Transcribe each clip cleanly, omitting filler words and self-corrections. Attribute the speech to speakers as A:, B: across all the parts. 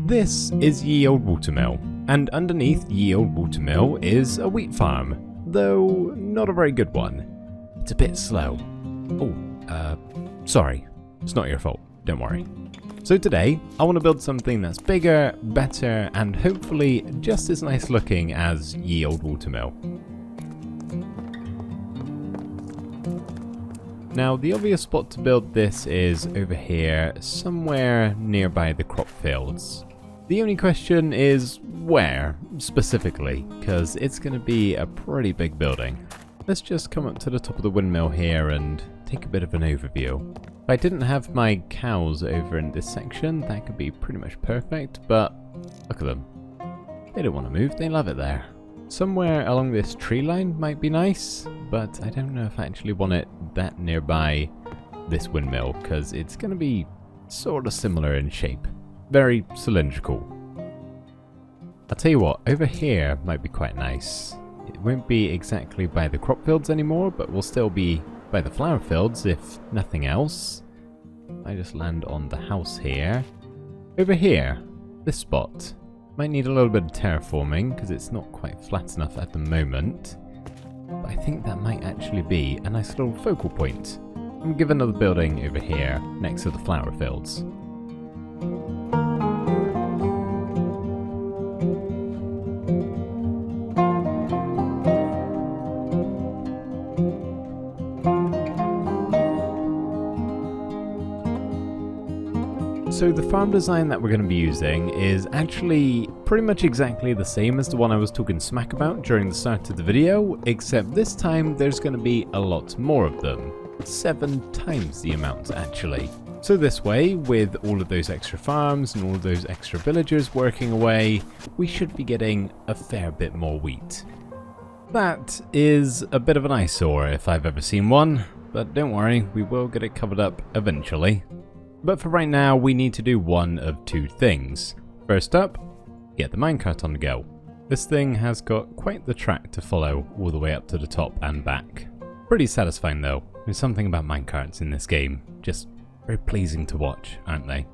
A: This is Ye Olde Watermill, and underneath Ye Olde Watermill is a wheat farm, though not a very good one. It's a bit slow. Sorry. It's not your fault, don't worry. So today, I want to build something that's bigger, better, and hopefully just as nice looking as Ye Olde Watermill. Now, the obvious spot to build this is over here, somewhere nearby the crop fields. The only question is where, specifically, because it's going to be a pretty big building. Let's just come up to the top of the windmill here and take a bit of an overview. If I didn't have my cows over in this section, that could be pretty much perfect, but look at them. They don't want to move, they love it there. Somewhere along this tree line might be nice, but I don't know if I actually want it that nearby this windmill, because it's going to be sort of similar in shape. Very cylindrical. I'll tell you what, over here might be quite nice. It won't be exactly by the crop fields anymore, but we'll still be by the flower fields if nothing else. I just land on the house here. Over here, this spot, might need a little bit of terraforming because it's not quite flat enough at the moment. But I think that might actually be a nice little focal point. I'm give another building over here next to the flower fields. So the farm design that we're going to be using is actually pretty much exactly the same as the one I was talking smack about during the start of the video, except this time there's going to be a lot more of them. 7 times the amount actually. So this way, with all of those extra farms and all of those extra villagers working away, we should be getting a fair bit more wheat. That is a bit of an eyesore if I've ever seen one, but don't worry, we will get it covered up eventually. But for right now, we need to do one of 2 things. First up, get the minecart on the go. This thing has got quite the track to follow all the way up to the top and back. Pretty satisfying though. There's something about minecarts in this game. Just very pleasing to watch, aren't they?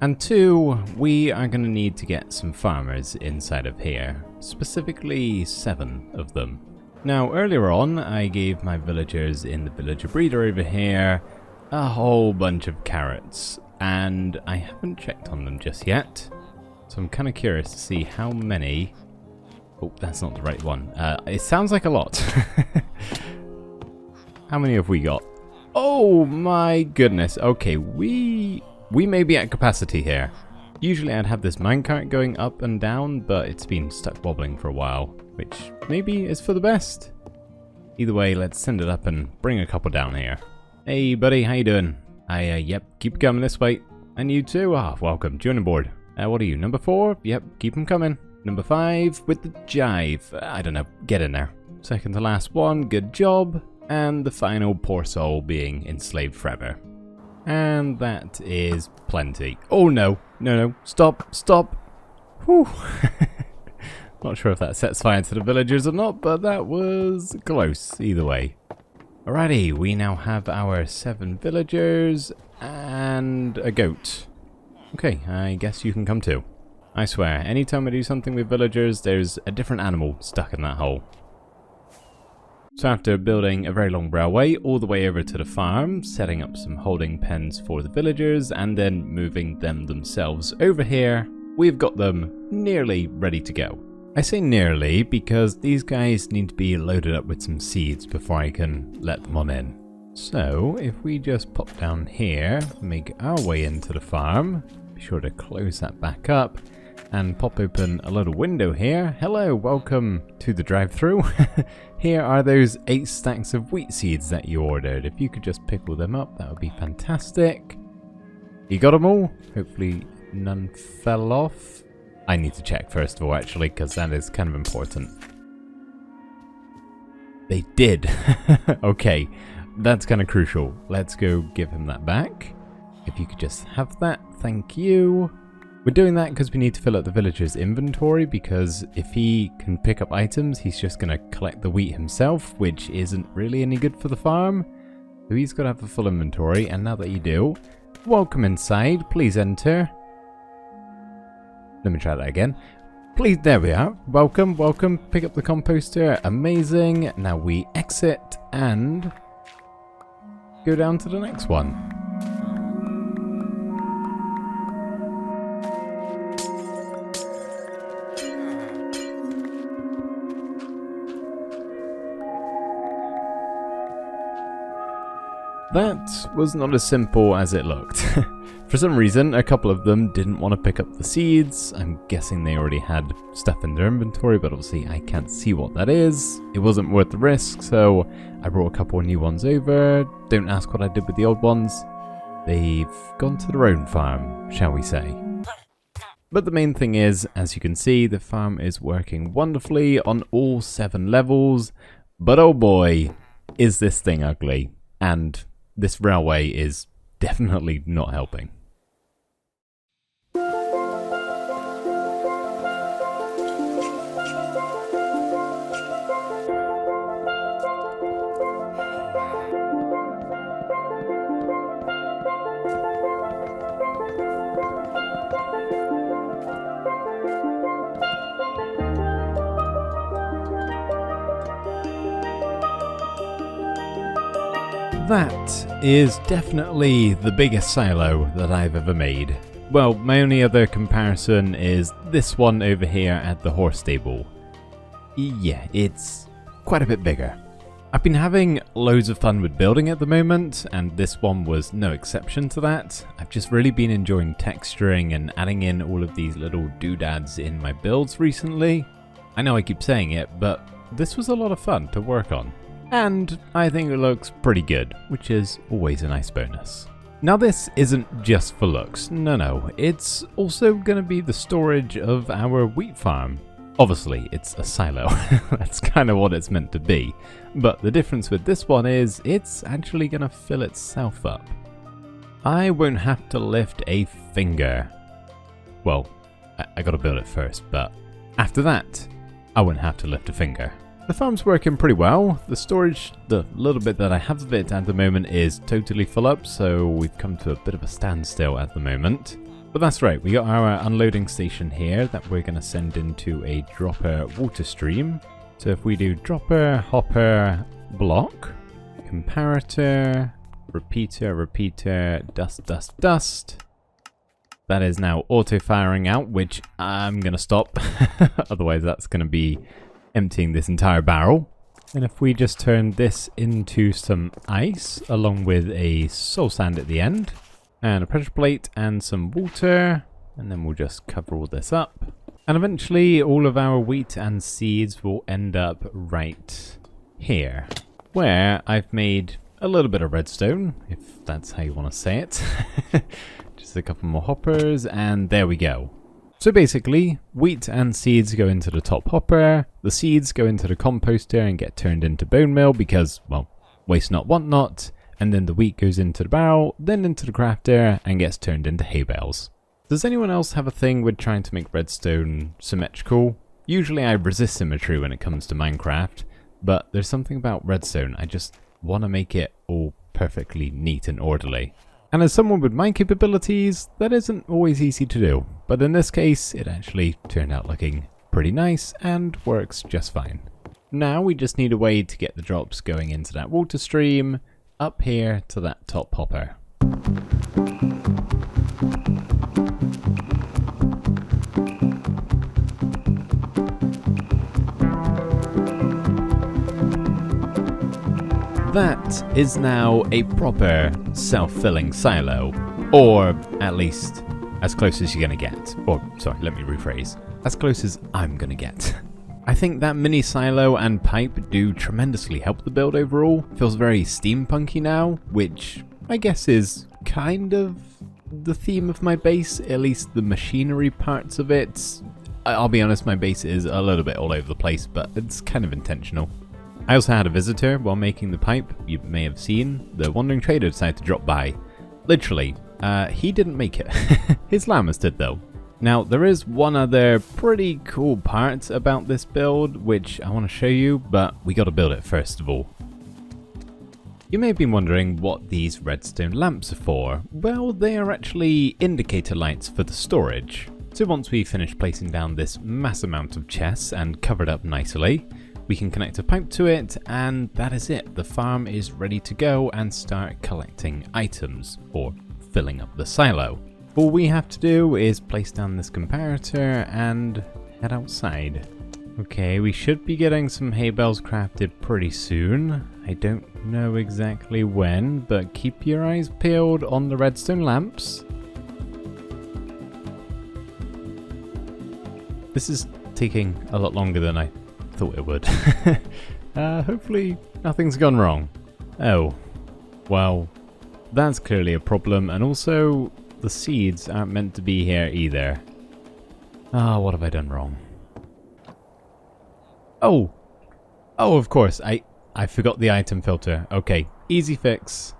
A: And 2, we are going to need to get some farmers inside of here. Specifically 7 of them. Now earlier on, I gave my villagers in the villager breeder over here a whole bunch of carrots, and I haven't checked on them just yet, so I'm kind of curious to see how many. Oh, that's not the right one. It sounds like a lot. How many have we got? Oh my goodness. Okay, we may be at capacity here. Usually I'd have this minecart going up and down, but it's been stuck wobbling for a while, which maybe is for the best. Either way, let's send it up and bring a couple down here. Hey buddy, how you doing? Yep, keep coming this way. And you too? Welcome, join aboard. What are you, number 4? Yep, keep them coming. Number 5, with the jive. I don't know, get in there. Second to last one, good job. And the final poor soul being enslaved forever. And that is plenty. Oh no, stop. Whew. Not sure if that sets fire to the villagers or not, but that was close either way. Alrighty, we now have our 7 villagers and a goat. Okay, I guess you can come too. I swear, anytime I do something with villagers, there's a different animal stuck in that hole. So after building a very long railway all the way over to the farm, setting up some holding pens for the villagers, and then moving them themselves over here, we've got them nearly ready to go. I say nearly because these guys need to be loaded up with some seeds before I can let them on in. So if we just pop down here, make our way into the farm, be sure to close that back up and pop open a little window here. Hello, welcome to the drive-thru. Here are those 8 stacks of wheat seeds that you ordered. If you could just pick all them up, that would be fantastic. You got them all? Hopefully none fell off. I need to check first of all, actually, because that is kind of important. They did. Okay, that's kind of crucial. Let's go give him that back. If you could just have that, thank you. We're doing that because we need to fill up the villager's inventory, because if he can pick up items, he's just going to collect the wheat himself, which isn't really any good for the farm. So he's got to have a full inventory, and now that you do, welcome inside, please enter. Let me try that again. Please, there we are. Welcome, welcome. Pick up the composter. Amazing. Now we exit and go down to the next one. That was not as simple as it looked. For some reason, a couple of them didn't want to pick up the seeds. I'm guessing they already had stuff in their inventory, but obviously I can't see what that is. It wasn't worth the risk, so I brought a couple of new ones over. Don't ask what I did with the old ones. They've gone to their own farm, shall we say. But the main thing is, as you can see, the farm is working wonderfully on all 7 levels. But oh boy, is this thing ugly. And this railway is definitely not helping. That is definitely the biggest silo that I've ever made. Well, my only other comparison is this one over here at the horse stable. Yeah, it's quite a bit bigger. I've been having loads of fun with building at the moment, and this one was no exception to that. I've just really been enjoying texturing and adding in all of these little doodads in my builds recently. I know I keep saying it, but this was a lot of fun to work on. And I think it looks pretty good, which is always a nice bonus. Now this isn't just for looks, no, it's also going to be the storage of our wheat farm. Obviously, it's a silo, that's kind of what it's meant to be, but the difference with this one is it's actually going to fill itself up. I won't have to lift a finger. Well, I got to build it first, but after that, I won't have to lift a finger. The farm's working pretty well. The storage, the little bit that I have of it at the moment is totally full up, so we've come to a bit of a standstill at the moment. But that's right, we got our unloading station here that we're going to send into a dropper water stream. So if we do dropper, hopper, block, comparator, repeater, dust. That is now auto-firing out, which I'm going to stop, otherwise that's going to be emptying this entire barrel. And if we just turn this into some ice along with a soul sand at the end and a pressure plate and some water, and then we'll just cover all this up, and eventually all of our wheat and seeds will end up right here, where I've made a little bit of redstone, if that's how you want to say it. Just a couple more hoppers, and there we go. So basically, wheat and seeds go into the top hopper, the seeds go into the composter and get turned into bone meal because, well, waste not, want not, and then the wheat goes into the barrel, then into the crafter and gets turned into hay bales. Does anyone else have a thing with trying to make redstone symmetrical? Usually I resist symmetry when it comes to Minecraft, but there's something about redstone, I just want to make it all perfectly neat and orderly. And as someone with my capabilities, that isn't always easy to do. But in this case, it actually turned out looking pretty nice and works just fine. Now we just need a way to get the drops going into that water stream, up here to that top hopper. That is now a proper self-filling silo, or at least as close as you're gonna get. Or, sorry, let me rephrase. As close as I'm gonna get. I think that mini silo and pipe do tremendously help the build overall. Feels very steampunky now, which I guess is kind of the theme of my base, at least the machinery parts of it. I'll be honest, my base is a little bit all over the place, but it's kind of intentional. I also had a visitor while making the pipe. You may have seen the wandering trader decided to drop by. Literally, he didn't make it. His llamas did though. Now there is one other pretty cool part about this build which I want to show you, but we got to build it first of all. You may have been wondering what these redstone lamps are for. Well, they are actually indicator lights for the storage. So once we finish placing down this mass amount of chests and covered up nicely, we can connect a pipe to it, and that is it. The farm is ready to go and start collecting items or filling up the silo. All we have to do is place down this comparator and head outside. Okay, we should be getting some hay bales crafted pretty soon. I don't know exactly when, but keep your eyes peeled on the redstone lamps. This is taking a lot longer than I thought it would. Hopefully nothing's gone wrong. Oh, well, that's clearly a problem, and also the seeds aren't meant to be here either. Ah, what have I done wrong? Oh, of course, I forgot the item filter. Okay, easy fix.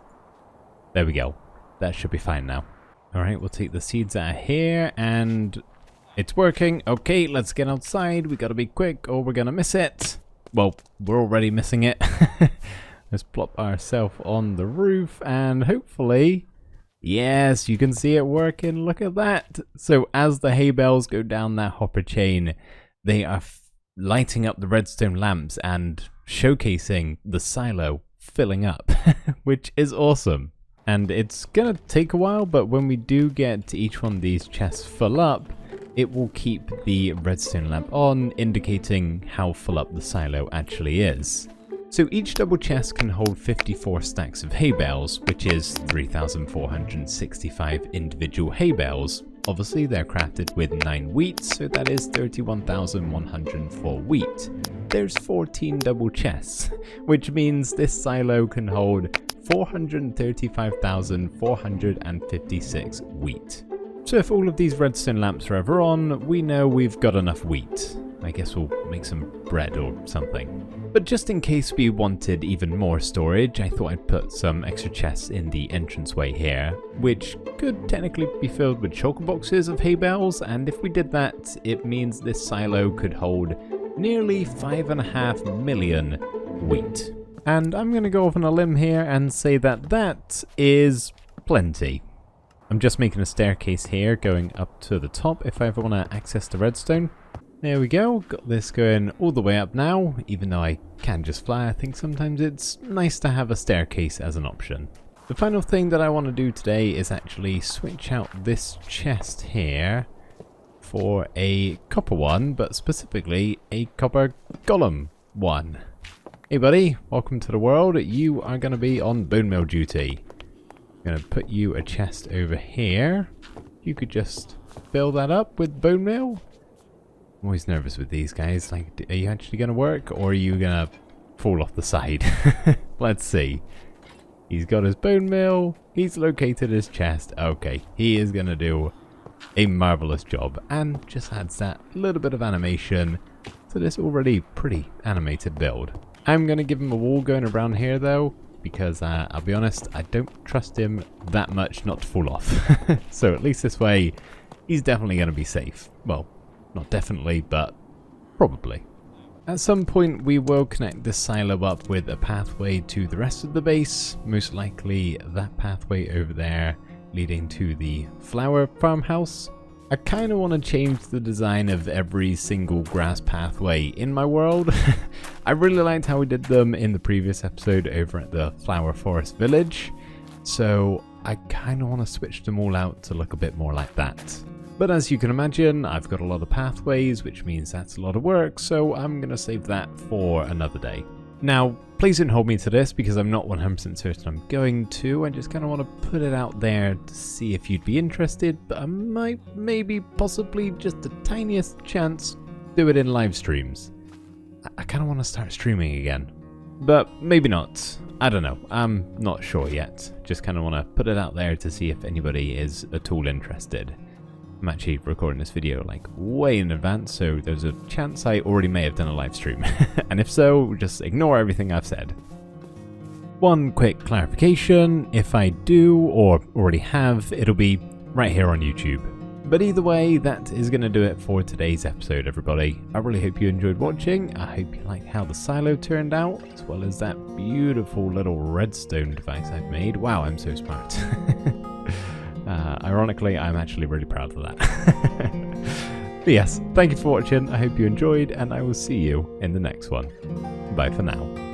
A: There we go. That should be fine now. Alright, we'll take the seeds out of here, and it's working. Okay, let's get outside. We gotta be quick or we're gonna miss it. Well, we're already missing it. Let's plop ourselves on the roof and hopefully, yes, you can see it working. Look at that. So as the hay bales go down that hopper chain, they are lighting up the redstone lamps and showcasing the silo filling up, which is awesome. And it's gonna take a while, but when we do get each one of these chests full up, it will keep the redstone lamp on, indicating how full up the silo actually is. So each double chest can hold 54 stacks of hay bales, which is 3,465 individual hay bales. Obviously they're crafted with 9 wheat, so that is 31,104 wheat. There's 14 double chests, which means this silo can hold 435,456 wheat. So if all of these redstone lamps are ever on, we know we've got enough wheat. I guess we'll make some bread or something. But just in case we wanted even more storage, I thought I'd put some extra chests in the entranceway here, which could technically be filled with shulker boxes of hay bales, and if we did that, it means this silo could hold nearly 5.5 million wheat. And I'm going to go off on a limb here and say that that is plenty. I'm just making a staircase here going up to the top if I ever want to access the redstone. There we go, got this going all the way up now. Even though I can just fly, I think sometimes it's nice to have a staircase as an option. The final thing that I want to do today is actually switch out this chest here for a copper one, but specifically a copper golem one. Hey buddy, welcome to the world. You are going to be on bone meal duty. I'm going to put you a chest over here. You could just fill that up with bone meal. I'm always nervous with these guys. Like, are you actually going to work or are you going to fall off the side? Let's see. He's got his bone meal. He's located his chest. Okay, he is going to do a marvelous job and just adds that little bit of animation to this already pretty animated build. I'm going to give him a wall going around here though, because I'll be honest, I don't trust him that much not to fall off. So at least this way, he's definitely going to be safe. Well, not definitely, but probably. At some point, we will connect this silo up with a pathway to the rest of the base. Most likely that pathway over there leading to the flower farmhouse. I kind of want to change the design of every single grass pathway in my world. I really liked how we did them in the previous episode over at the Flower Forest Village, so I kind of want to switch them all out to look a bit more like that. But as you can imagine, I've got a lot of pathways, which means that's a lot of work, so I'm going to save that for another day. Now, please don't hold me to this because I'm not 100% certain I'm going to. I just kind of want to put it out there to see if you'd be interested, but I might, maybe, possibly, just the tiniest chance, do it in live streams. I kind of want to start streaming again, but maybe not. I don't know. I'm not sure yet. Just kind of want to put it out there to see if anybody is at all interested. I'm actually recording this video like way in advance, so there's a chance I already may have done a live stream. And if so, just ignore everything I've said. One quick clarification, if I do or already have, it'll be right here on YouTube. But either way, that is going to do it for today's episode, everybody. I really hope you enjoyed watching. I hope you like how the silo turned out, as well as that beautiful little redstone device I've made. Wow, I'm so smart. Ironically, I'm actually really proud of that. But yes, thank you for watching. I hope you enjoyed, and I will see you in the next one. Bye for now.